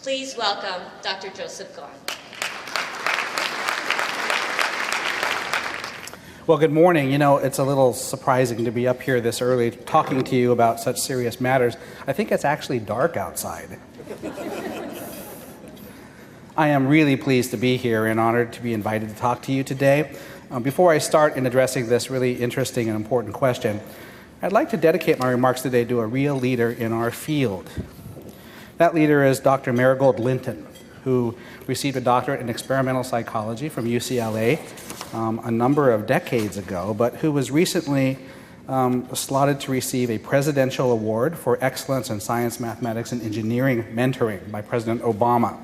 Please welcome Dr. Joseph Gahn. Well, good morning. You know, it's a little surprising to be up here this early talking to you about such serious matters. I think it's actually dark outside. I am really pleased to be here and honored to be invited to talk to you today. Before I start in addressing this really interesting and important question, I'd like to dedicate my remarks today to a real leader in our field. That leader is Dr. Marigold Linton, who received a doctorate in experimental psychology from UCLA a number of decades ago, but who was recently slotted to receive a presidential award for excellence in science, mathematics, and engineering mentoring by President Obama.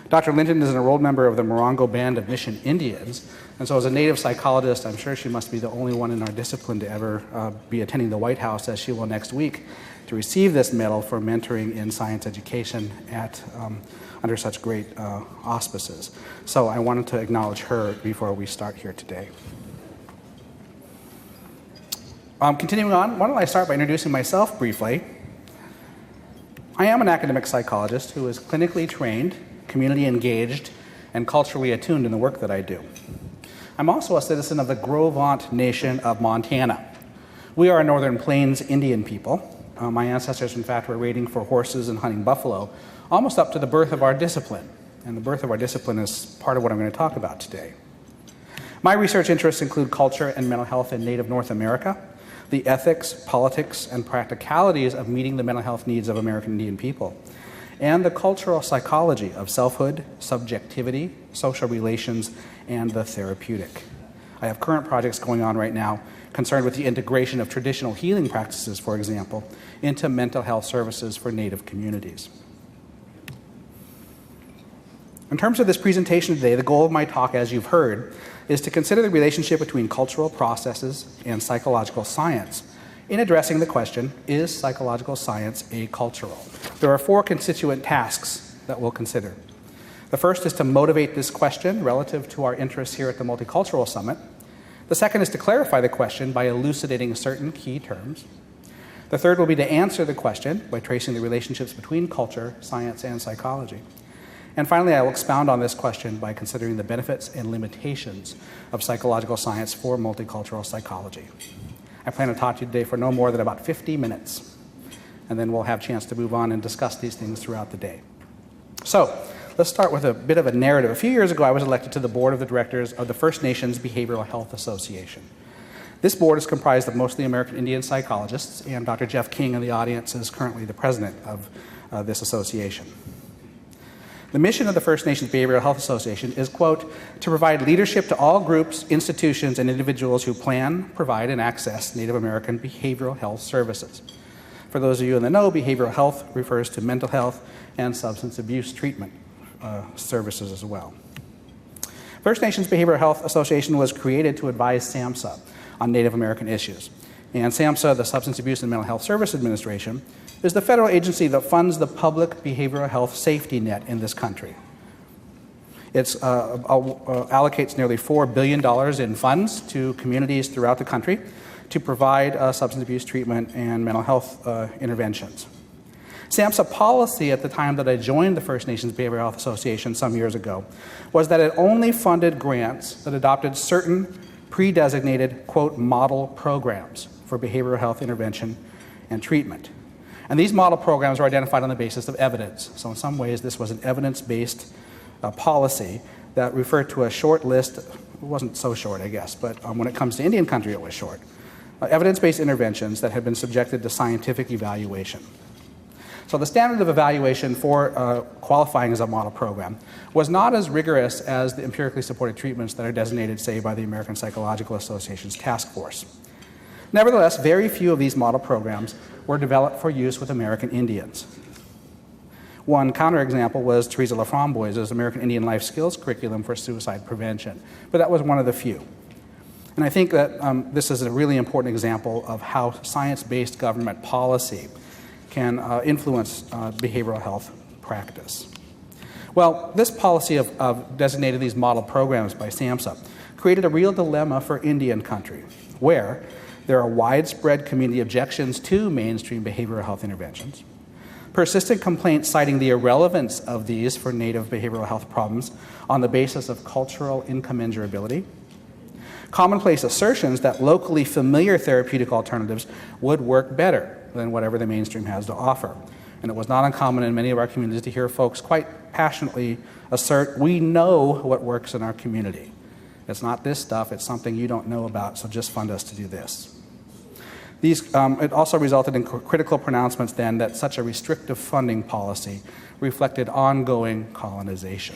Dr. Linton is an enrolled member of the Morongo Band of Mission Indians, and so as a native psychologist, I'm sure she must be the only one in our discipline to ever be attending the White House, as she will next week, to receive this medal for mentoring in science education under such great auspices. So I wanted to acknowledge her before we start here today. Continuing on, why don't I start by introducing myself briefly. I am an academic psychologist who is clinically trained, community engaged, and culturally attuned in the work that I do. I'm also a citizen of the Gros-Ventre Nation of Montana. We are a Northern Plains Indian people. My ancestors, in fact, were raiding for horses and hunting buffalo almost up to the birth of our discipline. And the birth of our discipline is part of what I'm going to talk about today. My research interests include culture and mental health in Native North America, the ethics, politics, and practicalities of meeting the mental health needs of American Indian people, and the cultural psychology of selfhood, subjectivity, social relations, and the therapeutic. I have current projects going on right now concerned with the integration of traditional healing practices, for example, into mental health services for Native communities. In terms of this presentation today, the goal of my talk, as you've heard, is to consider the relationship between cultural processes and psychological science in addressing the question, is psychological science acultural? There are four constituent tasks that we'll consider. The first is to motivate this question relative to our interests here at the Multicultural Summit. The second is to clarify the question by elucidating certain key terms. The third will be to answer the question by tracing the relationships between culture, science, and psychology. And finally, I will expound on this question by considering the benefits and limitations of psychological science for multicultural psychology. I plan to talk to you today for no more than about 50 minutes, and then we'll have a chance to move on and discuss these things throughout the day. So, let's start with a bit of a narrative. A few years ago, I was elected to the board of the directors of the First Nations Behavioral Health Association. This board is comprised of mostly American Indian psychologists, and Dr. Jeff King in the audience is currently the president of this association. The mission of the First Nations Behavioral Health Association is, quote, to provide leadership to all groups, institutions, and individuals who plan, provide, and access Native American behavioral health services. For those of you in the know, behavioral health refers to mental health and substance abuse treatment services as well. First Nations Behavioral Health Association was created to advise SAMHSA on Native American issues. And SAMHSA, the Substance Abuse and Mental Health Service Administration, is the federal agency that funds the public behavioral health safety net in this country. It allocates nearly $4 billion in funds to communities throughout the country to provide substance abuse treatment and mental health interventions. SAMHSA policy at the time that I joined the First Nations Behavioral Health Association some years ago was that it only funded grants that adopted certain pre-designated, quote, model programs for behavioral health intervention and treatment. And these model programs were identified on the basis of evidence. So in some ways, this was an evidence-based policy that referred to a short list. It wasn't so short, I guess, but when it comes to Indian country, it was short. Evidence-based interventions that had been subjected to scientific evaluation. So the standard of evaluation for qualifying as a model program was not as rigorous as the empirically supported treatments that are designated, say, by the American Psychological Association's task force. Nevertheless, very few of these model programs were developed for use with American Indians. One counterexample was Teresa Laframboise's American Indian Life Skills Curriculum for Suicide Prevention, but that was one of the few. And I think that this is a really important example of how science-based government policy can influence behavioral health practice. Well, this policy of designating these model programs by SAMHSA created a real dilemma for Indian country, where there are widespread community objections to mainstream behavioral health interventions, persistent complaints citing the irrelevance of these for Native behavioral health problems on the basis of cultural incommensurability, commonplace assertions that locally familiar therapeutic alternatives would work better than whatever the mainstream has to offer. And it was not uncommon in many of our communities to hear folks quite passionately assert, we know what works in our community. It's not this stuff, it's something you don't know about, so just fund us to do this. It also resulted in critical pronouncements then that such a restrictive funding policy reflected ongoing colonization.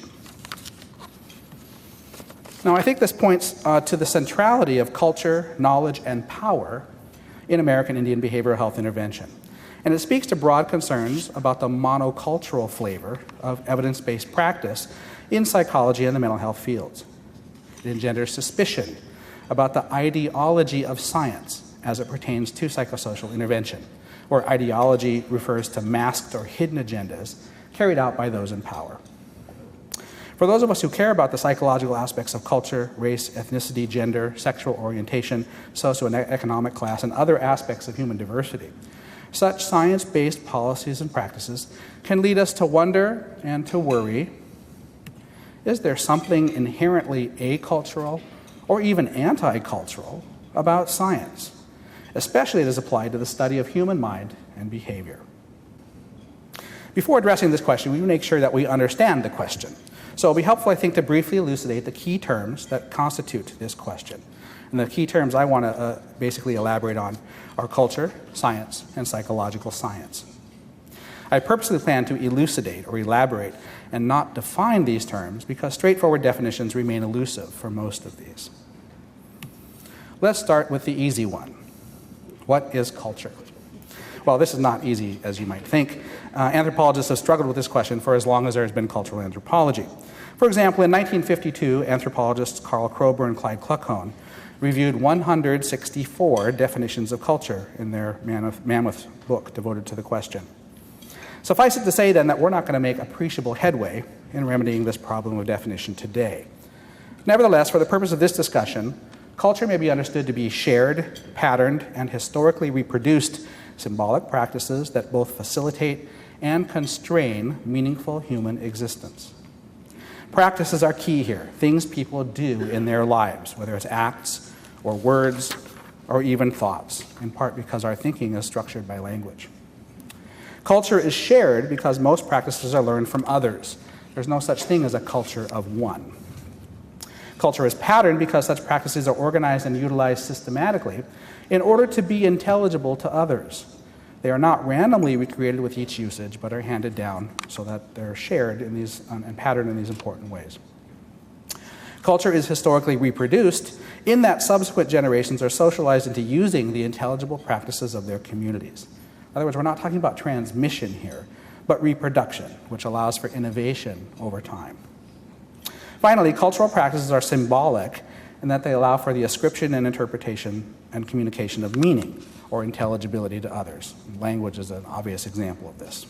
Now, I think this points to the centrality of culture, knowledge, and power in American Indian behavioral health intervention. And it speaks to broad concerns about the monocultural flavor of evidence-based practice in psychology and the mental health fields. It engenders suspicion about the ideology of science as it pertains to psychosocial intervention, where ideology refers to masked or hidden agendas carried out by those in power. For those of us who care about the psychological aspects of culture, race, ethnicity, gender, sexual orientation, socioeconomic class, and other aspects of human diversity, such science-based policies and practices can lead us to wonder and to worry, is there something inherently acultural or even anti-cultural about science, especially as applied to the study of human mind and behavior? Before addressing this question, we make sure that we understand the question. So it'll be helpful, I think, to briefly elucidate the key terms that constitute this question. And the key terms I want to basically elaborate on are culture, science, and psychological science. I purposely plan to elucidate or elaborate and not define these terms because straightforward definitions remain elusive for most of these. Let's start with the easy one. What is culture? Well, this is not easy, as you might think. Anthropologists have struggled with this question for as long as there has been cultural anthropology. For example, in 1952, anthropologists Carl Kroeber and Clyde Kluckhohn reviewed 164 definitions of culture in their mammoth book devoted to the question. Suffice it to say, then, that we're not going to make appreciable headway in remedying this problem of definition today. Nevertheless, for the purpose of this discussion, culture may be understood to be shared, patterned, and historically reproduced symbolic practices that both facilitate and constrain meaningful human existence. Practices are key here, things people do in their lives, whether it's acts or words or even thoughts, in part because our thinking is structured by language. Culture is shared because most practices are learned from others. There's no such thing as a culture of one. Culture is patterned because such practices are organized and utilized systematically in order to be intelligible to others. They are not randomly recreated with each usage, but are handed down so that they're shared in these and patterned in these important ways. Culture is historically reproduced in that subsequent generations are socialized into using the intelligible practices of their communities. In other words, we're not talking about transmission here, but reproduction, which allows for innovation over time. Finally, cultural practices are symbolic in that they allow for the ascription and interpretation and communication of meaning or intelligibility to others. Language is an obvious example of this.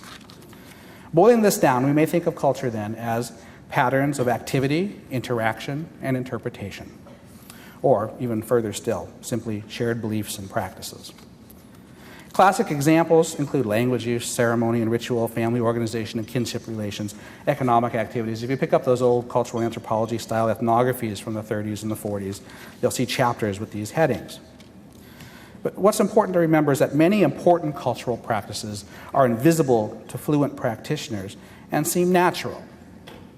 Boiling this down, we may think of culture then as patterns of activity, interaction, and interpretation. Or, even further still, simply shared beliefs and practices. Classic examples include language use, ceremony and ritual, family organization and kinship relations, economic activities. If you pick up those old cultural anthropology style ethnographies from the 30s and the 40s, you'll see chapters with these headings. But what's important to remember is that many important cultural practices are invisible to fluent practitioners and seem natural.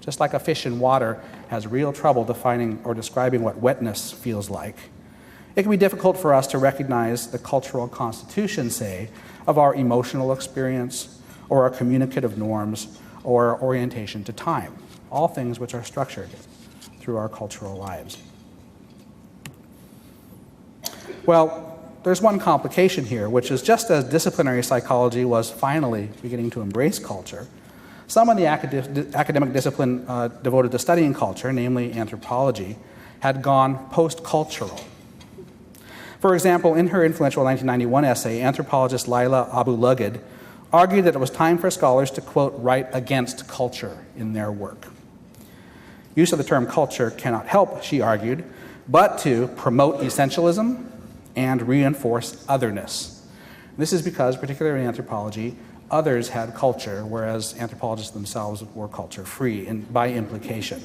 Just like a fish in water has real trouble defining or describing what wetness feels like, it can be difficult for us to recognize the cultural constitution, say, of our emotional experience or our communicative norms or our orientation to time, all things which are structured through our cultural lives. Well, there's one complication here, which is just as disciplinary psychology was finally beginning to embrace culture, some in the academic discipline devoted to studying culture, namely anthropology, had gone post-cultural. For example, in her influential 1991 essay, anthropologist Laila Abu-Lughid argued that it was time for scholars to, quote, write against culture in their work. Use of the term culture cannot help, she argued, but to promote essentialism and reinforce otherness. This is because, particularly in anthropology, others had culture, whereas anthropologists themselves were culture-free by implication.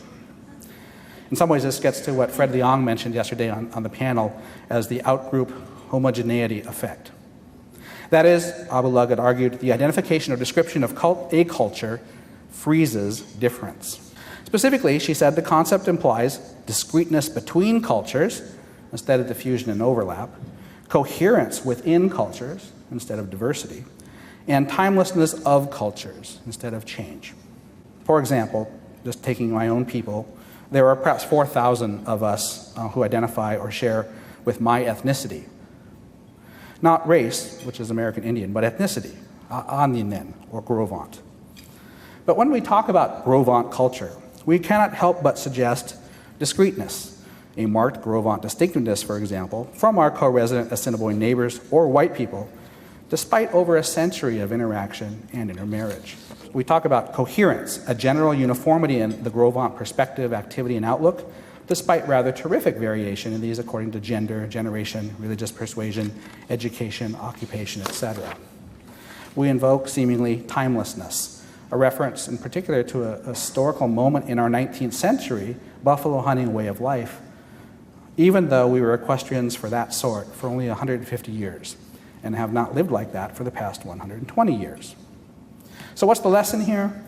In some ways, this gets to what Fred Leong mentioned yesterday on the panel as the outgroup homogeneity effect. That is, Abu Lughod argued, the identification or description of a culture freezes difference. Specifically, she said the concept implies discreteness between cultures instead of diffusion and overlap, coherence within cultures instead of diversity, and timelessness of cultures instead of change. For example, just taking my own people, there are perhaps 4,000 of us who identify or share with my ethnicity. Not race, which is American Indian, but ethnicity, Aninen or Grovant. But when we talk about Grovant culture, we cannot help but suggest discreteness, a marked Grovant distinctiveness, for example, from our co-resident Assiniboine neighbors or white people, despite over a century of interaction and intermarriage. We talk about coherence, a general uniformity in the Grovant perspective, activity, and outlook, despite rather terrific variation in these according to gender, generation, religious persuasion, education, occupation, etc. We invoke seemingly timelessness, a reference in particular to a historical moment in our 19th century buffalo hunting way of life, even though we were equestrians for that sort for only 150 years and have not lived like that for the past 120 years. So what's the lesson here?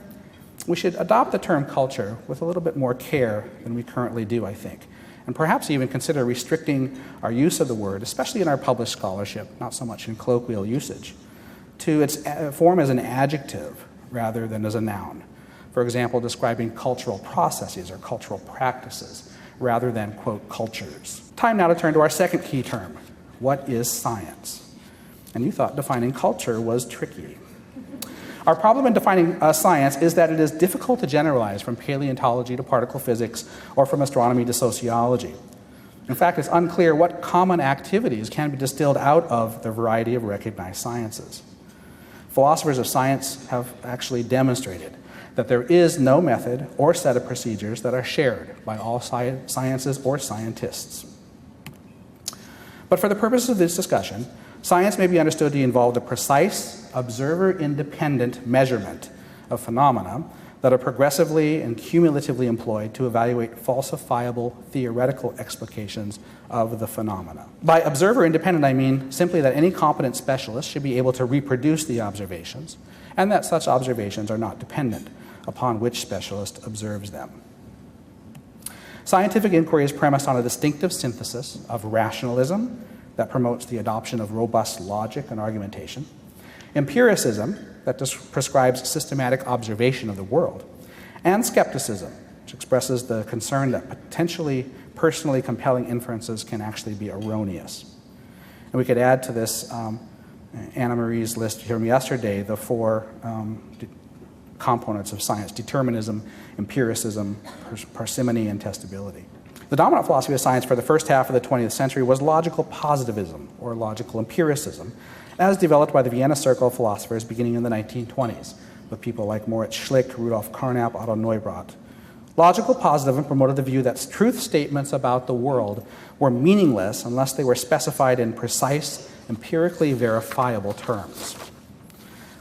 We should adopt the term culture with a little bit more care than we currently do, I think, and perhaps even consider restricting our use of the word, especially in our published scholarship, not so much in colloquial usage, to its form as an adjective rather than as a noun. For example, describing cultural processes or cultural practices rather than, quote, cultures. Time now to turn to our second key term. What is science? And you thought defining culture was tricky. Our problem in defining science is that it is difficult to generalize from paleontology to particle physics or from astronomy to sociology. In fact, it's unclear what common activities can be distilled out of the variety of recognized sciences. Philosophers of science have actually demonstrated that there is no method or set of procedures that are shared by all sciences or scientists. But for the purposes of this discussion, science may be understood to involve the precise, observer-independent measurement of phenomena that are progressively and cumulatively employed to evaluate falsifiable theoretical explications of the phenomena. By observer-independent, I mean simply that any competent specialist should be able to reproduce the observations, and that such observations are not dependent upon which specialist observes them. Scientific inquiry is premised on a distinctive synthesis of rationalism that promotes the adoption of robust logic and argumentation, empiricism that prescribes systematic observation of the world, and skepticism, which expresses the concern that potentially personally compelling inferences can actually be erroneous. And we could add to this Anna Marie's list from yesterday, the four components of science: determinism, empiricism, parsimony, and testability. The dominant philosophy of science for the first half of the 20th century was logical positivism, or logical empiricism, as developed by the Vienna Circle of philosophers beginning in the 1920s, with people like Moritz Schlick, Rudolf Carnap, Otto Neubrandt. Logical positivism promoted the view that truth statements about the world were meaningless unless they were specified in precise, empirically verifiable terms.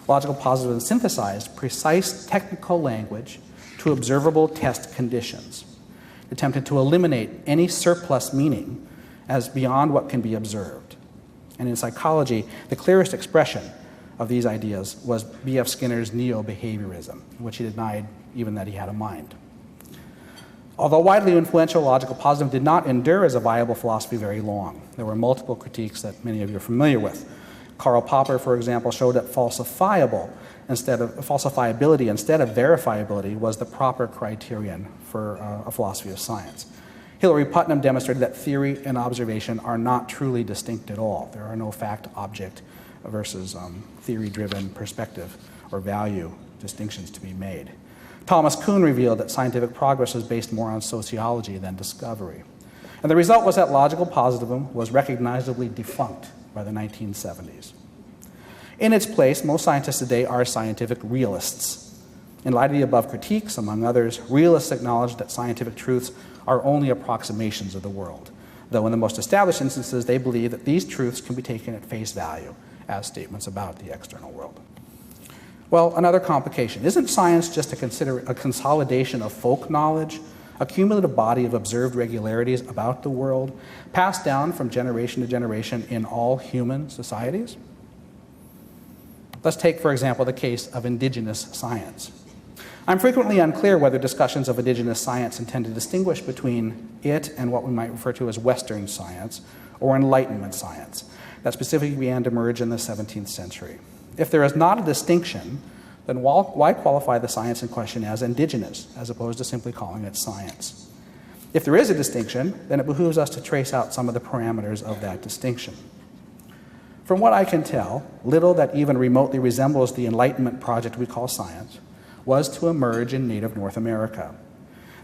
Logical positivism synthesized precise technical language to observable test conditions, attempted to eliminate any surplus meaning as beyond what can be observed. And in psychology, the clearest expression of these ideas was B.F. Skinner's neo-behaviorism, in which he denied even that he had a mind. Although widely influential, logical positivism did not endure as a viable philosophy very long. There were multiple critiques that many of you are familiar with. Karl Popper, for example, showed that falsifiability instead of verifiability was the proper criterion for a philosophy of science. Hilary Putnam demonstrated that theory and observation are not truly distinct at all. There are no fact-object versus theory-driven perspective or value distinctions to be made. Thomas Kuhn revealed that scientific progress was based more on sociology than discovery. And the result was that logical positivism was recognizably defunct by the 1970s. In its place, most scientists today are scientific realists. In light of the above critiques, among others, realists acknowledge that scientific truths are only approximations of the world, though in the most established instances, they believe that these truths can be taken at face value as statements about the external world. Well, another complication. Isn't science just a consolidation of folk knowledge, a cumulative body of observed regularities about the world, passed down from generation to generation in all human societies? Let's take, for example, the case of Indigenous science. I'm frequently unclear whether discussions of Indigenous science intend to distinguish between it and what we might refer to as Western science or Enlightenment science that specifically began to emerge in the 17th century. If there is not a distinction, then why qualify the science in question as indigenous, as opposed to simply calling it science? If there is a distinction, then it behooves us to trace out some of the parameters of that distinction. From what I can tell, little that even remotely resembles the Enlightenment project we call science was to emerge in native North America.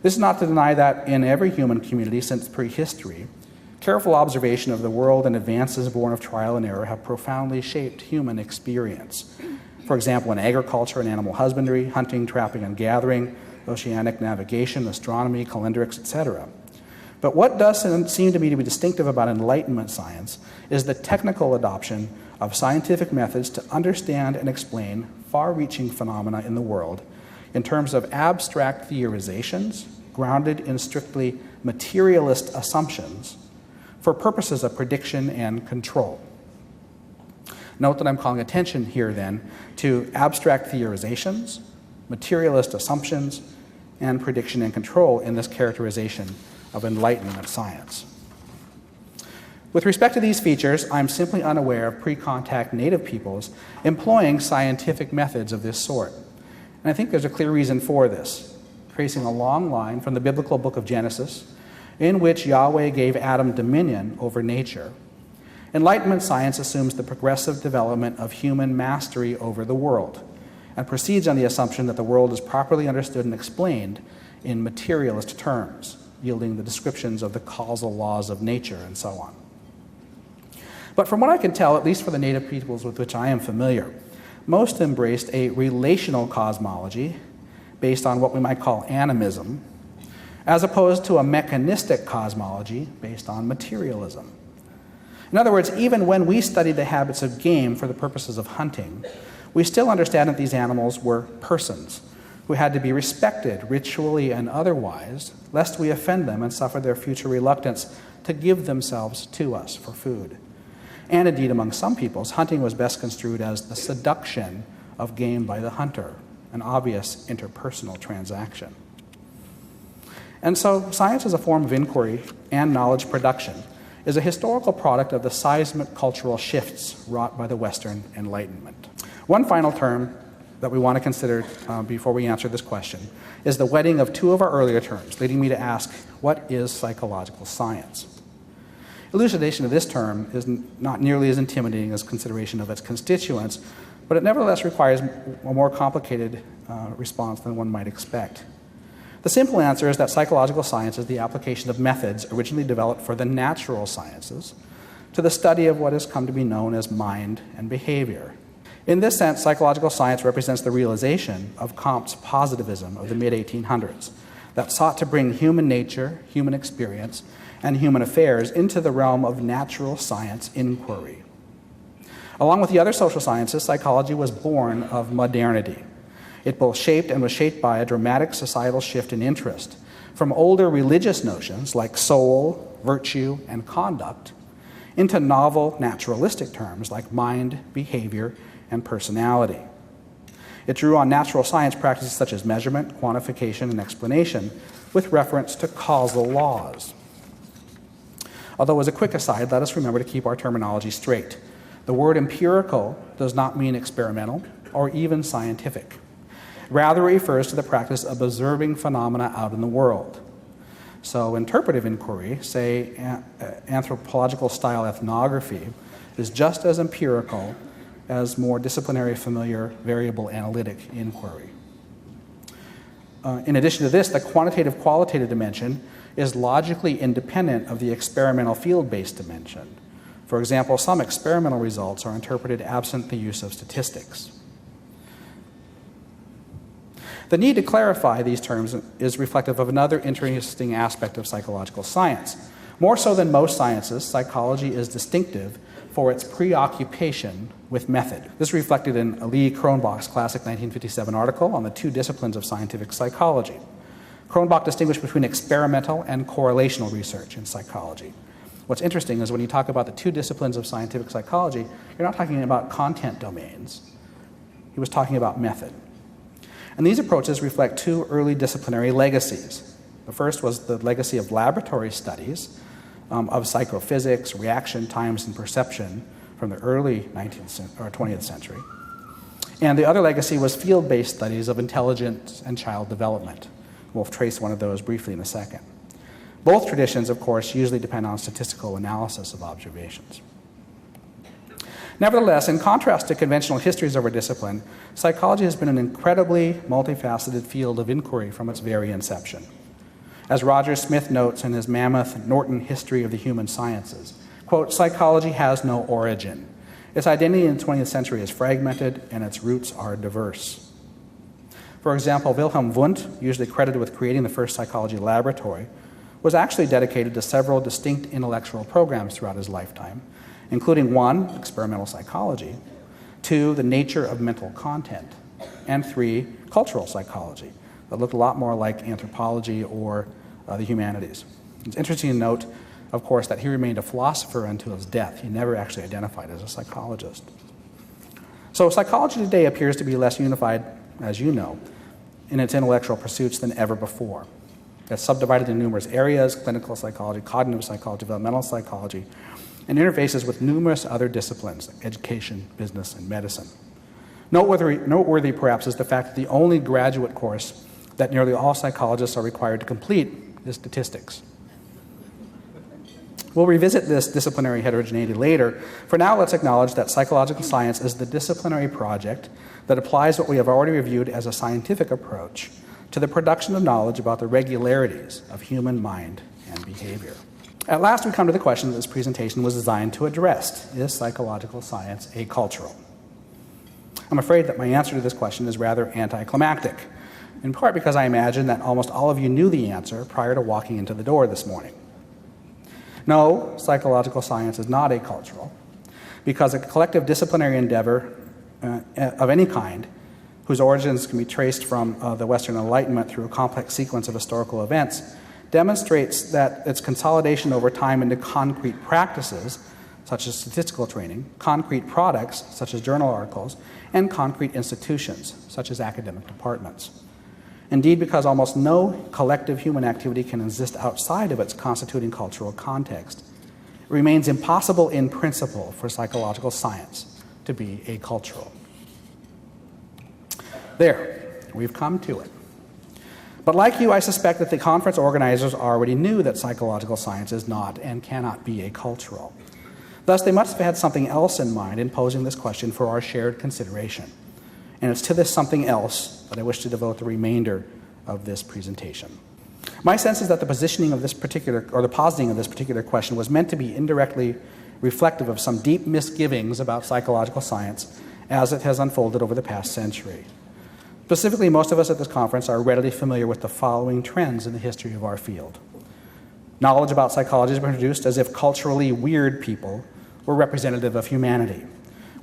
This is not to deny that in every human community since prehistory, careful observation of the world and advances born of trial and error have profoundly shaped human experience. For example, in agriculture and animal husbandry, hunting, trapping and gathering, oceanic navigation, astronomy, calendrics, etc. But what does seem to me to be distinctive about Enlightenment science is the technical adoption of scientific methods to understand and explain far-reaching phenomena in the world in terms of abstract theorizations grounded in strictly materialist assumptions for purposes of prediction and control. Note that I'm calling attention here then to abstract theorizations, materialist assumptions, and prediction and control in this characterization of Enlightenment science. With respect to these features, I'm simply unaware of pre-contact native peoples employing scientific methods of this sort. And I think there's a clear reason for this, tracing a long line from the biblical book of Genesis, in which Yahweh gave Adam dominion over nature. Enlightenment science assumes the progressive development of human mastery over the world and proceeds on the assumption that the world is properly understood and explained in materialist terms, yielding the descriptions of the causal laws of nature and so on. But from what I can tell, at least for the native peoples with which I am familiar, most embraced a relational cosmology based on what we might call animism, as opposed to a mechanistic cosmology based on materialism. In other words, even when we study the habits of game for the purposes of hunting, we still understand that these animals were persons who had to be respected ritually and otherwise, lest we offend them and suffer their future reluctance to give themselves to us for food. And indeed, among some peoples, hunting was best construed as the seduction of game by the hunter, an obvious interpersonal transaction. And so, science as a form of inquiry and knowledge production is a historical product of the seismic cultural shifts wrought by the Western Enlightenment. One final term that we want to consider before we answer this question is the wedding of two of our earlier terms, leading me to ask, what is psychological science? Elucidation of this term is not nearly as intimidating as consideration of its constituents, but it nevertheless requires a more complicated response than one might expect. The simple answer is that psychological science is the application of methods originally developed for the natural sciences to the study of what has come to be known as mind and behavior. In this sense, psychological science represents the realization of Comte's positivism of the mid-1800s that sought to bring human nature, human experience, and human affairs into the realm of natural science inquiry. Along with the other social sciences, psychology was born of modernity. It both shaped and was shaped by a dramatic societal shift in interest from older religious notions like soul, virtue, and conduct into novel naturalistic terms like mind, behavior, and personality. It drew on natural science practices such as measurement, quantification, and explanation with reference to causal laws. Although, as a quick aside, let us remember to keep our terminology straight. The word empirical does not mean experimental or even scientific. Rather, it refers to the practice of observing phenomena out in the world. So, interpretive inquiry, say anthropological style ethnography, is just as empirical as more disciplinary, familiar, variable analytic inquiry. In addition to this, the quantitative-qualitative dimension is logically independent of the experimental field-based dimension. For example, some experimental results are interpreted absent the use of statistics. The need to clarify these terms is reflective of another interesting aspect of psychological science. More so than most sciences, psychology is distinctive for its preoccupation with method. This is reflected in a Lee Cronbach's classic 1957 article on the two disciplines of scientific psychology. Cronbach distinguished between experimental and correlational research in psychology. What's interesting is when you talk about the two disciplines of scientific psychology, you're not talking about content domains. He was talking about method. And these approaches reflect two early disciplinary legacies. The first was the legacy of laboratory studies of psychophysics, reaction times, and perception from the early 20th century. And the other legacy was field-based studies of intelligence and child development. We'll trace one of those briefly in a second. Both traditions, of course, usually depend on statistical analysis of observations. Nevertheless, in contrast to conventional histories of our discipline, psychology has been an incredibly multifaceted field of inquiry from its very inception. As Roger Smith notes in his mammoth Norton History of the Human Sciences, quote, psychology has no origin. Its identity in the 20th century is fragmented and its roots are diverse. For example, Wilhelm Wundt, usually credited with creating the first psychology laboratory, was actually dedicated to several distinct intellectual programs throughout his lifetime, including 1, experimental psychology, 2, the nature of mental content, and 3, cultural psychology, that looked a lot more like anthropology or the humanities. It's interesting to note, of course, that he remained a philosopher until his death. He never actually identified as a psychologist. So psychology today appears to be less unified, as you know, in its intellectual pursuits than ever before. It's subdivided into numerous areas: clinical psychology, cognitive psychology, developmental psychology, and interfaces with numerous other disciplines like education, business, and medicine. Noteworthy perhaps is the fact that the only graduate course that nearly all psychologists are required to complete is statistics. We'll revisit this disciplinary heterogeneity later. For now, let's acknowledge that psychological science is the disciplinary project that applies what we have already reviewed as a scientific approach to the production of knowledge about the regularities of human mind and behavior. At last, we come to the question that this presentation was designed to address: is psychological science acultural? I'm afraid that my answer to this question is rather anticlimactic, in part because I imagine that almost all of you knew the answer prior to walking into the door this morning. No, psychological science is not acultural, because a collective disciplinary endeavor of any kind, whose origins can be traced from the Western Enlightenment through a complex sequence of historical events, demonstrates that its consolidation over time into concrete practices, such as statistical training, concrete products, such as journal articles, and concrete institutions, such as academic departments. Indeed, because almost no collective human activity can exist outside of its constituting cultural context, it remains impossible in principle for psychological science to be acultural. There, we've come to it. But like you, I suspect that the conference organizers already knew that psychological science is not and cannot be acultural. Thus, they must have had something else in mind in posing this question for our shared consideration. And it's to this something else that I wish to devote the remainder of this presentation. My sense is that the positioning of this particular, or the positing of this particular question was meant to be indirectly reflective of some deep misgivings about psychological science as it has unfolded over the past century. Specifically, most of us at this conference are readily familiar with the following trends in the history of our field. Knowledge about psychology has been introduced as if culturally weird people were representative of humanity,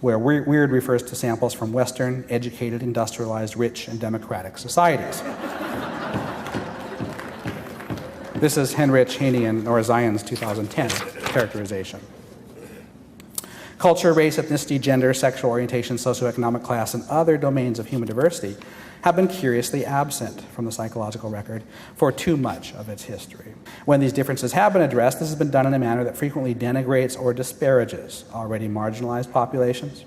where weird refers to samples from Western, educated, industrialized, rich, and democratic societies. This is Henrich, Haney, and Nora Zion's 2010 characterization. Culture, race, ethnicity, gender, sexual orientation, socioeconomic class, and other domains of human diversity have been curiously absent from the psychological record for too much of its history. When these differences have been addressed, this has been done in a manner that frequently denigrates or disparages already marginalized populations.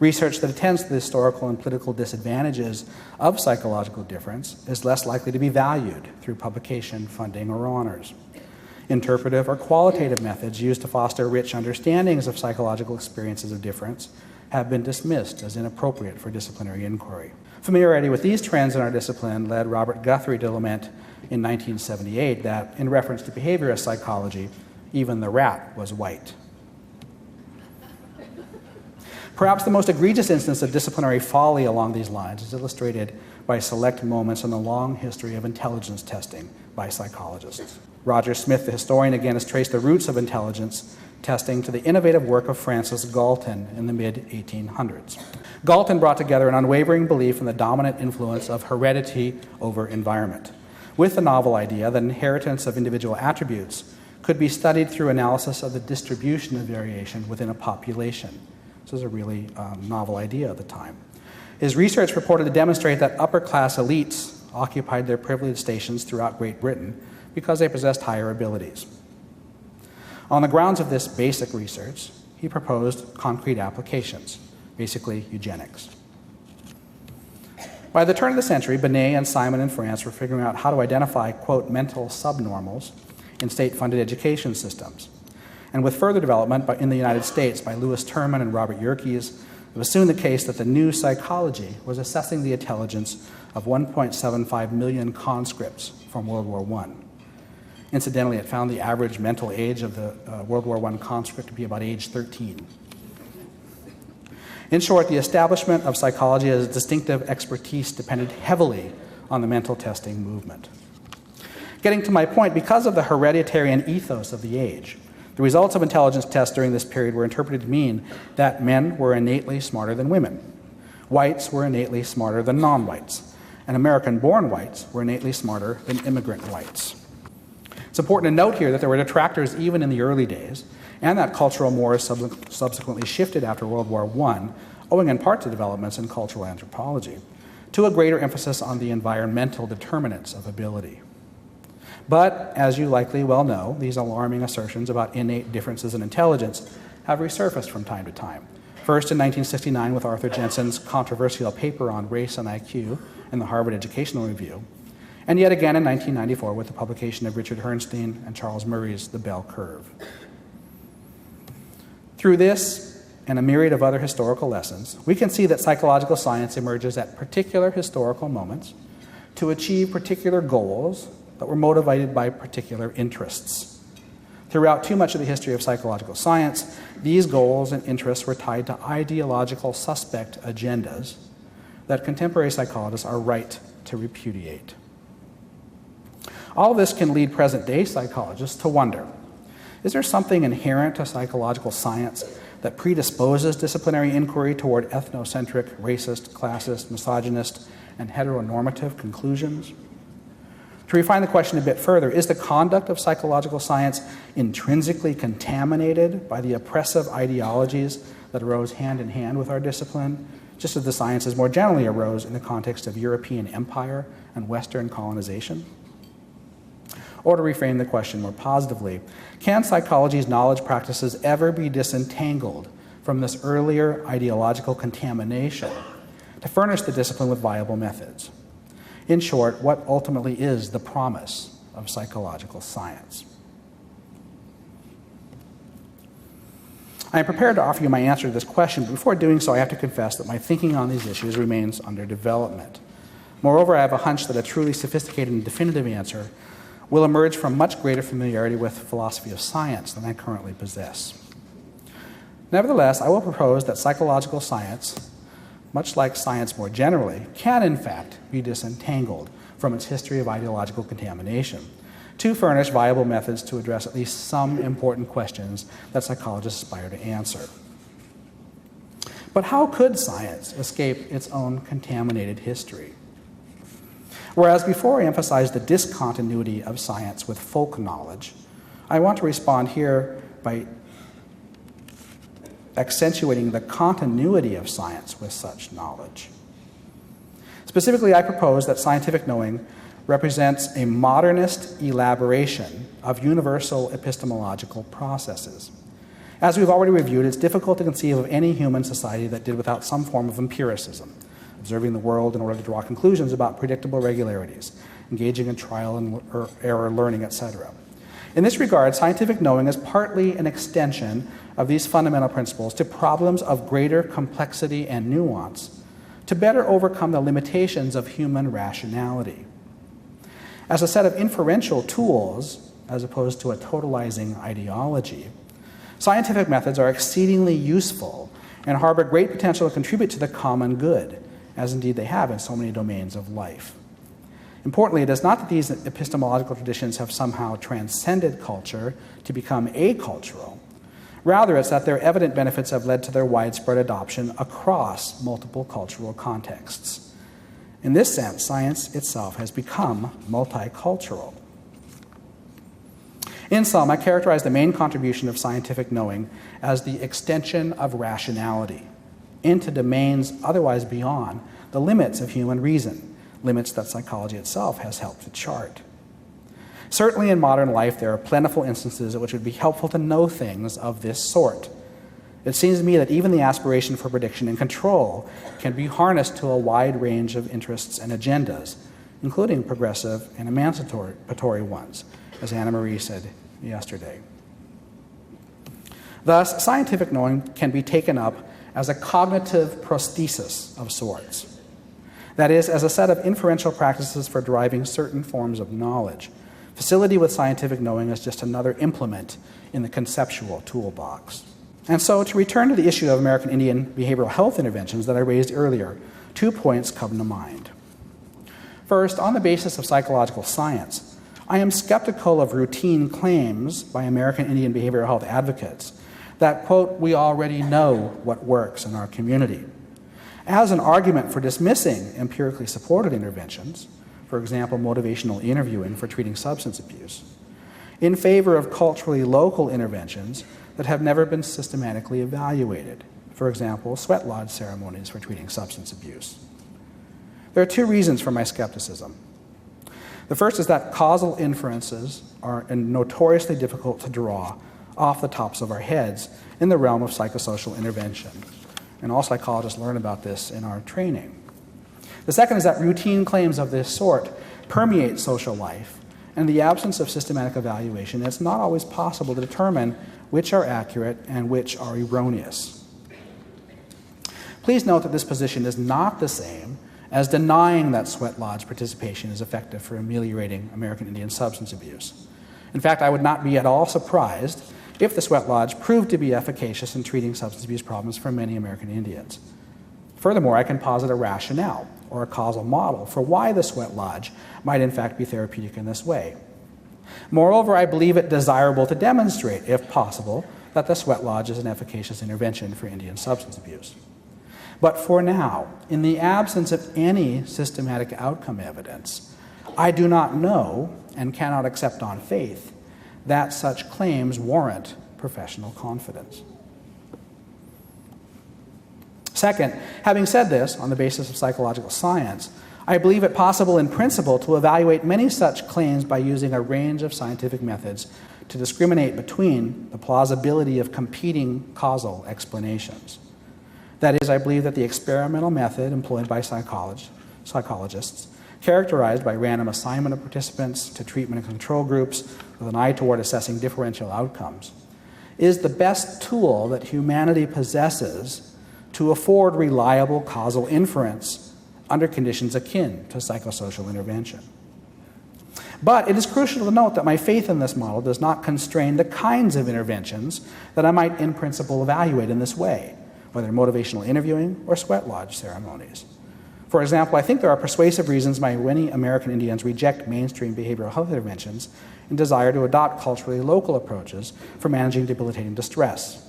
Research that attends to the historical and political disadvantages of psychological difference is less likely to be valued through publication, funding, or honors. Interpretive or qualitative methods used to foster rich understandings of psychological experiences of difference have been dismissed as inappropriate for disciplinary inquiry. Familiarity with these trends in our discipline led Robert Guthrie to lament in 1978 that, in reference to behaviorist psychology, even the rat was white. Perhaps the most egregious instance of disciplinary folly along these lines is illustrated by select moments in the long history of intelligence testing by psychologists. Roger Smith, the historian, again has traced the roots of intelligence testing to the innovative work of Francis Galton in the mid-1800s. Galton brought together an unwavering belief in the dominant influence of heredity over environment, with the novel idea that inheritance of individual attributes could be studied through analysis of the distribution of variation within a population. This was a really novel idea at the time. His research purported to demonstrate that upper-class elites occupied their privileged stations throughout Great Britain because they possessed higher abilities. On the grounds of this basic research, he proposed concrete applications, basically eugenics. By the turn of the century, Binet and Simon in France were figuring out how to identify, quote, mental subnormals in state-funded education systems. And with further development in the United States by Louis Terman and Robert Yerkes, it was soon the case that the new psychology was assessing the intelligence of 1.75 million conscripts from World War I. Incidentally, it found the average mental age of the World War I conscript to be about age 13. In short, the establishment of psychology as a distinctive expertise depended heavily on the mental testing movement. Getting to my point, because of the hereditarian ethos of the age, the results of intelligence tests during this period were interpreted to mean that men were innately smarter than women, whites were innately smarter than non-whites, and American-born whites were innately smarter than immigrant whites. It's important to note here that there were detractors even in the early days, and that cultural mores subsequently shifted after World War I, owing in part to developments in cultural anthropology, to a greater emphasis on the environmental determinants of ability. But, as you likely well know, these alarming assertions about innate differences in intelligence have resurfaced from time to time. First in 1969 with Arthur Jensen's controversial paper on race and IQ in the Harvard Educational Review, and yet again in 1994 with the publication of Richard Herrnstein and Charles Murray's The Bell Curve. Through this and a myriad of other historical lessons, we can see that psychological science emerges at particular historical moments to achieve particular goals that were motivated by particular interests. Throughout too much of the history of psychological science, these goals and interests were tied to ideological suspect agendas that contemporary psychologists are right to repudiate. All this can lead present-day psychologists to wonder, is there something inherent to psychological science that predisposes disciplinary inquiry toward ethnocentric, racist, classist, misogynist, and heteronormative conclusions? To refine the question a bit further, is the conduct of psychological science intrinsically contaminated by the oppressive ideologies that arose hand in hand with our discipline, just as the sciences more generally arose in the context of European empire and Western colonization? Or to reframe the question more positively, can psychology's knowledge practices ever be disentangled from this earlier ideological contamination to furnish the discipline with viable methods? In short, what ultimately is the promise of psychological science? I am prepared to offer you my answer to this question, but before doing so, I have to confess that my thinking on these issues remains under development. Moreover, I have a hunch that a truly sophisticated and definitive answer will emerge from much greater familiarity with philosophy of science than I currently possess. Nevertheless, I will propose that psychological science, much like science more generally, can in fact be disentangled from its history of ideological contamination to furnish viable methods to address at least some important questions that psychologists aspire to answer. But how could science escape its own contaminated history? Whereas before I emphasized the discontinuity of science with folk knowledge, I want to respond here by accentuating the continuity of science with such knowledge. Specifically, I propose that scientific knowing represents a modernist elaboration of universal epistemological processes. As we've already reviewed, it's difficult to conceive of any human society that did without some form of empiricism, observing the world in order to draw conclusions about predictable regularities, engaging in trial and error learning, etc. In this regard, scientific knowing is partly an extension of these fundamental principles to problems of greater complexity and nuance to better overcome the limitations of human rationality. As a set of inferential tools, as opposed to a totalizing ideology, scientific methods are exceedingly useful and harbor great potential to contribute to the common good, as indeed they have in so many domains of life. Importantly, it is not that these epistemological traditions have somehow transcended culture to become acultural, Rather, it's that their evident benefits have led to their widespread adoption across multiple cultural contexts. In this sense, science itself has become multicultural. In sum, I characterize the main contribution of scientific knowing as the extension of rationality into domains otherwise beyond the limits of human reason, limits that psychology itself has helped to chart. Certainly in modern life, there are plentiful instances in which it would be helpful to know things of this sort. It seems to me that even the aspiration for prediction and control can be harnessed to a wide range of interests and agendas, including progressive and emancipatory ones, as Anna Marie said yesterday. Thus, scientific knowing can be taken up as a cognitive prosthesis of sorts. That is, as a set of inferential practices for deriving certain forms of knowledge. Facility with scientific knowing is just another implement in the conceptual toolbox. And so, to return to the issue of American Indian behavioral health interventions that I raised earlier, 2 points come to mind. First, on the basis of psychological science, I am skeptical of routine claims by American Indian behavioral health advocates that, quote, we already know what works in our community, as an argument for dismissing empirically supported interventions, for example, motivational interviewing for treating substance abuse, in favor of culturally local interventions that have never been systematically evaluated, for example, sweat lodge ceremonies for treating substance abuse. There are 2 reasons for my skepticism. The first is that causal inferences are notoriously difficult to draw off the tops of our heads in the realm of psychosocial intervention. And all psychologists learn about this in our training. The second is that routine claims of this sort permeate social life, and in the absence of systematic evaluation, it's not always possible to determine which are accurate and which are erroneous. Please note that this position is not the same as denying that sweat lodge participation is effective for ameliorating American Indian substance abuse. In fact, I would not be at all surprised if the sweat lodge proved to be efficacious in treating substance abuse problems for many American Indians. Furthermore, I can posit a rationale or a causal model for why the sweat lodge might in fact be therapeutic in this way. Moreover, I believe it desirable to demonstrate, if possible, that the sweat lodge is an efficacious intervention for Indian substance abuse. But for now, in the absence of any systematic outcome evidence, I do not know and cannot accept on faith that such claims warrant professional confidence. Second, having said this, on the basis of psychological science, I believe it possible in principle to evaluate many such claims by using a range of scientific methods to discriminate between the plausibility of competing causal explanations. That is, I believe that the experimental method employed by psychologists, characterized by random assignment of participants to treatment and control groups with an eye toward assessing differential outcomes, is the best tool that humanity possesses to afford reliable causal inference under conditions akin to psychosocial intervention. But it is crucial to note that my faith in this model does not constrain the kinds of interventions that I might in principle evaluate in this way, whether motivational interviewing or sweat lodge ceremonies. For example, I think there are persuasive reasons why many American Indians reject mainstream behavioral health interventions and desire to adopt culturally local approaches for managing debilitating distress.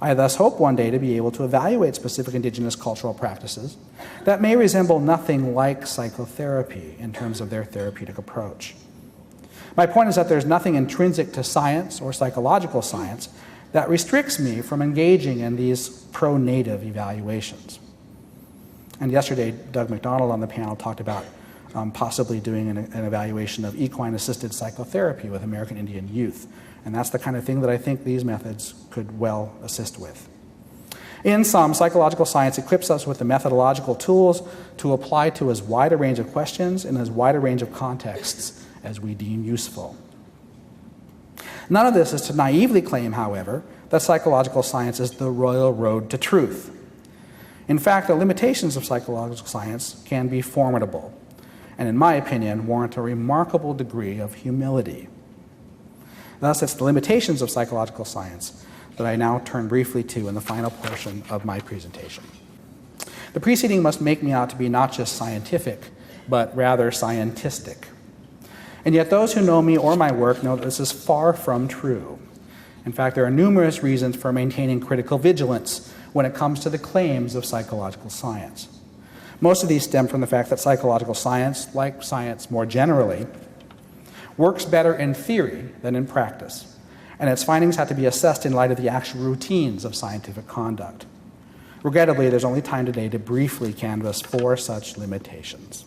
I thus hope one day to be able to evaluate specific Indigenous cultural practices that may resemble nothing like psychotherapy in terms of their therapeutic approach. My point is that there's nothing intrinsic to science or psychological science that restricts me from engaging in these pro-native evaluations. And yesterday, Doug McDonald on the panel talked about possibly doing an evaluation of equine-assisted psychotherapy with American Indian youth. And that's the kind of thing that I think these methods could well assist with. In sum, psychological science equips us with the methodological tools to apply to as wide a range of questions in as wide a range of contexts as we deem useful. None of this is to naively claim, however, that psychological science is the royal road to truth. In fact, the limitations of psychological science can be formidable, and in my opinion, warrant a remarkable degree of humility. Thus, it's the limitations of psychological science that I now turn briefly to in the final portion of my presentation. The preceding must make me out to be not just scientific, but rather scientistic. And yet those who know me or my work know that this is far from true. In fact, there are numerous reasons for maintaining critical vigilance when it comes to the claims of psychological science. Most of these stem from the fact that psychological science, like science more generally, works better in theory than in practice, and its findings have to be assessed in light of the actual routines of scientific conduct. Regrettably, there's only time today to briefly canvass 4 such limitations.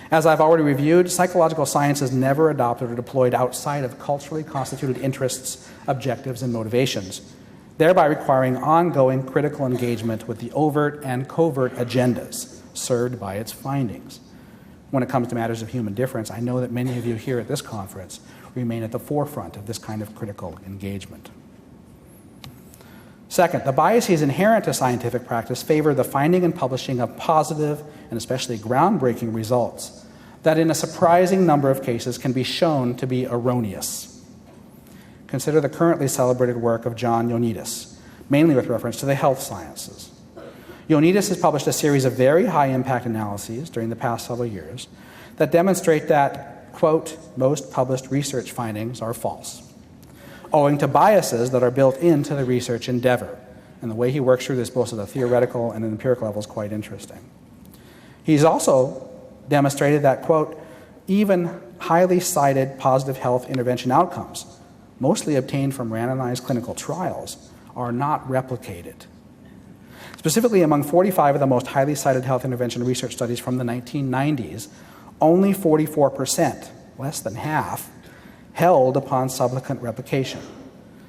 As I've already reviewed, psychological science is never adopted or deployed outside of culturally constituted interests, objectives, and motivations, thereby requiring ongoing critical engagement with the overt and covert agendas served by its findings. When it comes to matters of human difference, I know that many of you here at this conference remain at the forefront of this kind of critical engagement. Second, the biases inherent to scientific practice favor the finding and publishing of positive and especially groundbreaking results that in a surprising number of cases can be shown to be erroneous. Consider the currently celebrated work of John Ioannidis, mainly with reference to the health sciences. Ioannidis has published a series of very high-impact analyses during the past several years that demonstrate that, quote, most published research findings are false, owing to biases that are built into the research endeavor. And the way he works through this both at the theoretical and empirical level is quite interesting. He's also demonstrated that, quote, even highly cited positive health intervention outcomes, mostly obtained from randomized clinical trials, are not replicated. Specifically, among 45 of the most highly cited health intervention research studies from the 1990s, only 44%, less than half, held upon subsequent replication.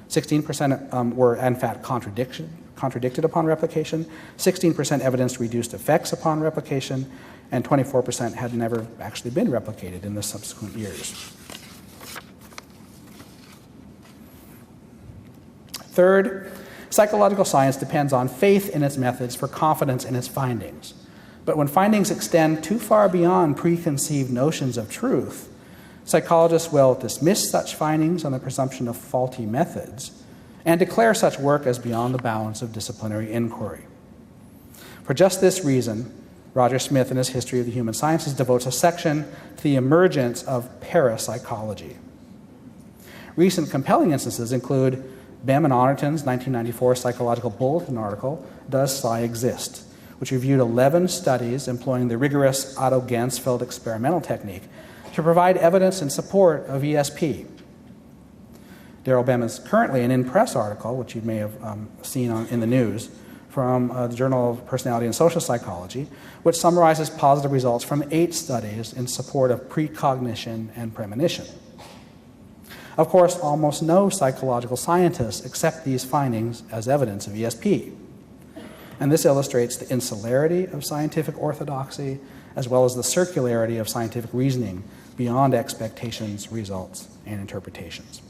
16% were, in fact, contradicted upon replication, 16% evidenced reduced effects upon replication, and 24% had never actually been replicated in the subsequent years. Third, psychological science depends on faith in its methods for confidence in its findings. But when findings extend too far beyond preconceived notions of truth, psychologists will dismiss such findings on the presumption of faulty methods and declare such work as beyond the bounds of disciplinary inquiry. For just this reason, Roger Smith, in his History of the Human Sciences, devotes a section to the emergence of parapsychology. Recent compelling instances include Bem and Honorton's 1994 Psychological Bulletin article, Does Psi Exist?, which reviewed 11 studies employing the rigorous Otto Gansfeld experimental technique to provide evidence in support of ESP. Daryl Bem is currently an in-press article, which you may have seen in the news, from the Journal of Personality and Social Psychology, which summarizes positive results from 8 studies in support of precognition and premonition. Of course, almost no psychological scientists accept these findings as evidence of ESP. And this illustrates the insularity of scientific orthodoxy, as well as the circularity of scientific reasoning beyond expectations, results, and interpretations.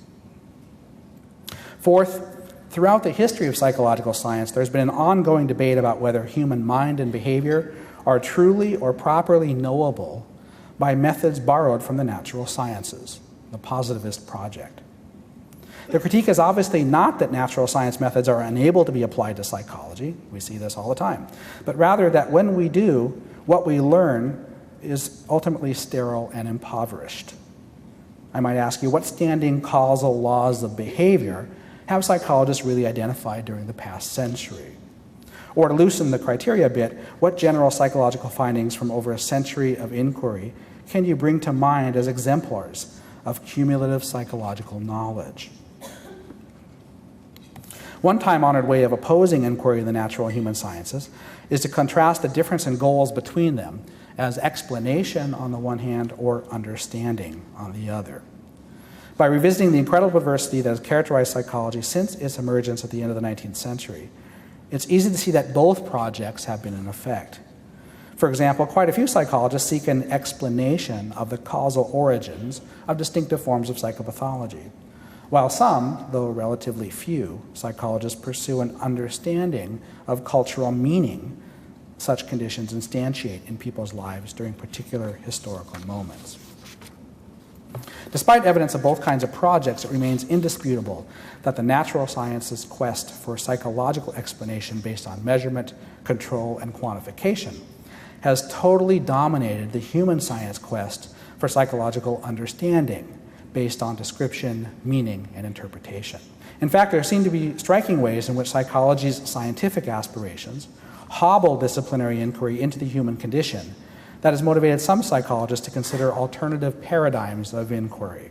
Fourth, throughout the history of psychological science, there's been an ongoing debate about whether human mind and behavior are truly or properly knowable by methods borrowed from the natural sciences, the positivist project. The critique is obviously not that natural science methods are unable to be applied to psychology. We see this all the time. But rather that when we do, what we learn is ultimately sterile and impoverished. I might ask you, what standing causal laws of behavior have psychologists really identified during the past century? Or to loosen the criteria a bit, what general psychological findings from over a century of inquiry can you bring to mind as exemplars of cumulative psychological knowledge? One time-honored way of opposing inquiry in the natural and human sciences is to contrast the difference in goals between them as explanation on the one hand or understanding on the other. By revisiting the incredible diversity that has characterized psychology since its emergence at the end of the 19th century, it's easy to see that both projects have been in effect. For example, quite a few psychologists seek an explanation of the causal origins of distinctive forms of psychopathology, while some, though relatively few, psychologists pursue an understanding of cultural meaning such conditions instantiate in people's lives during particular historical moments. Despite evidence of both kinds of projects, it remains indisputable that the natural sciences' quest for psychological explanation based on measurement, control, and quantification has totally dominated the human science quest for psychological understanding based on description, meaning, and interpretation. In fact, there seem to be striking ways in which psychology's scientific aspirations hobble disciplinary inquiry into the human condition that has motivated some psychologists to consider alternative paradigms of inquiry.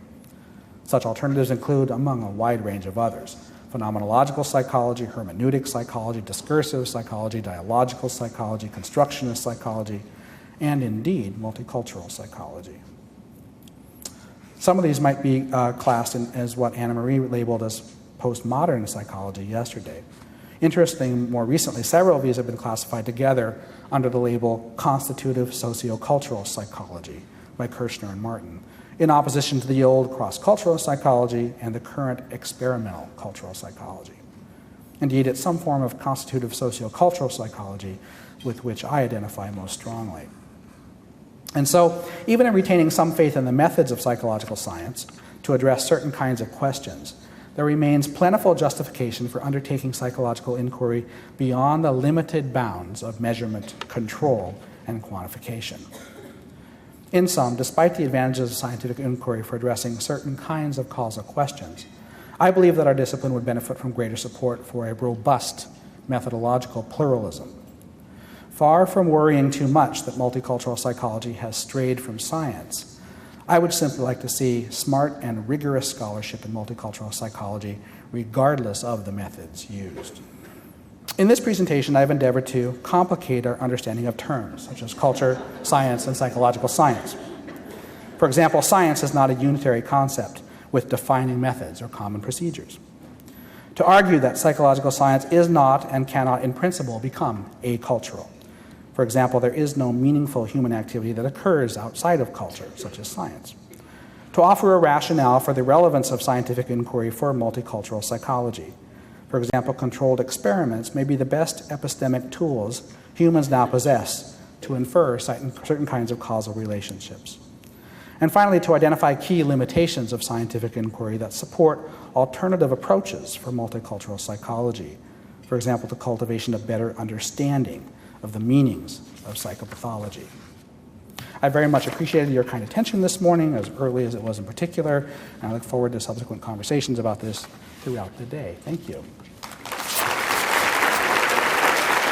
Such alternatives include, among a wide range of others, phenomenological psychology, hermeneutic psychology, discursive psychology, dialogical psychology, constructionist psychology, and indeed, multicultural psychology. Some of these might be classed as what Anna Marie labeled as postmodern psychology yesterday. Interestingly, more recently, several of these have been classified together under the label constitutive sociocultural psychology by Kirshner and Martin, in opposition to the old cross-cultural psychology and the current experimental cultural psychology. Indeed, it's some form of constitutive sociocultural psychology with which I identify most strongly. And so, even in retaining some faith in the methods of psychological science to address certain kinds of questions, there remains plentiful justification for undertaking psychological inquiry beyond the limited bounds of measurement, control, and quantification. In sum, despite the advantages of scientific inquiry for addressing certain kinds of causal questions, I believe that our discipline would benefit from greater support for a robust methodological pluralism. Far from worrying too much that multicultural psychology has strayed from science, I would simply like to see smart and rigorous scholarship in multicultural psychology, regardless of the methods used. In this presentation, I've endeavored to complicate our understanding of terms, such as culture, science, and psychological science. For example, science is not a unitary concept with defining methods or common procedures. To argue that psychological science is not and cannot in principle become acultural. For example, there is no meaningful human activity that occurs outside of culture, such as science. To offer a rationale for the relevance of scientific inquiry for multicultural psychology. For example, controlled experiments may be the best epistemic tools humans now possess to infer certain kinds of causal relationships. And finally, to identify key limitations of scientific inquiry that support alternative approaches for multicultural psychology. For example, the cultivation of better understanding of the meanings of psychopathology. I very much appreciated your kind attention this morning, as early as it was in particular, and I look forward to subsequent conversations about this throughout the day. Thank you.